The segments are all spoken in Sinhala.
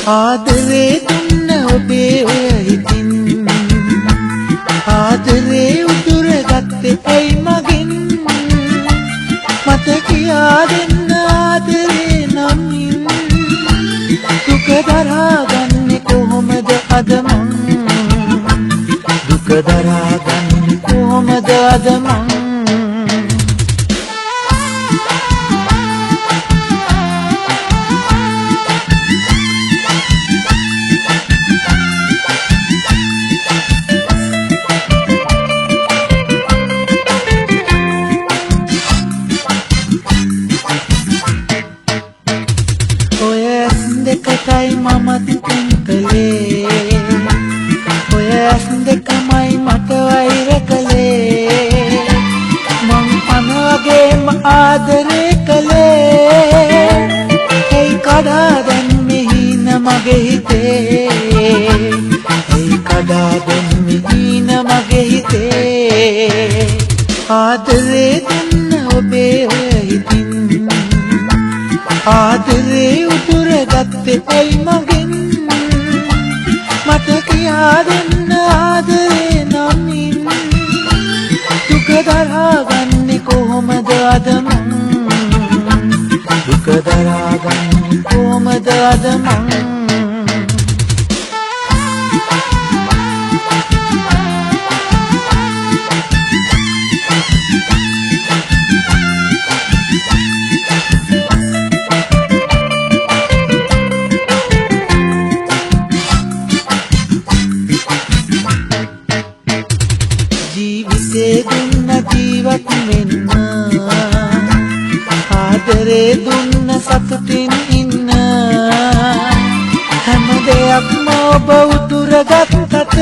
ආදරේ දුන්න ඔබේ ඔය හිතින් ආදරේ උදුරගත්තේ ඇයි මගෙන් මට කියා දෙන්න ආදරේ නමින් දුක දරාගන්නේ කොහොමද අද මං දුක දරාගන්නේ කොහොමද අද මං දෙකටයි මමත් කලේ ඔය ඇස් දෙකමයි මට වෛර කලේ මං අනවගේම ආදරේ කලේ ඒ කඩා දැම්මේ හීන මගේ හිතේ ඒ කඩා දැම්මේ හීන මගේ හිතේ ආදරේ දුන්න ඔබේ ඔය හිතින් ආදරේ උදුරගත්තේ ඇයි මගෙන් මට කියා දෙන්න ආදරේ නමින් දුක දරාගන්නේ කොහොමද අද මං දුක දරාගන්නේ කොහොමද අද මං ජීවිතේ දුන්න ජීවත් වෙන්න ආදරේ දුන්න සතුටින් ඉන්න හැම දෙයක්ම ඔබ උදුරගත්තට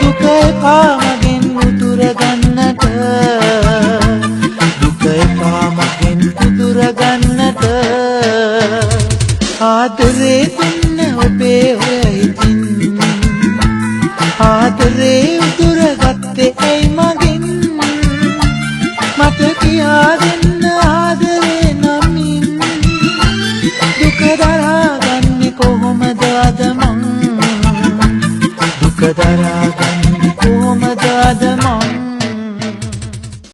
දුක එපා මගෙන් උදුරගන්නට දුක එපා මගෙන් උදුරගන්නට ආදරේ දුන්න ඔබේ ඔය හිතින් ආදරේ උදුරගත්තේ ඇයි මගෙන් මට කියා දෙන්න ආදරේ නමින් දුක දරාගන්නේ කොහොමද අද මං දුක දරාගන්නේ කොහොමද අද මං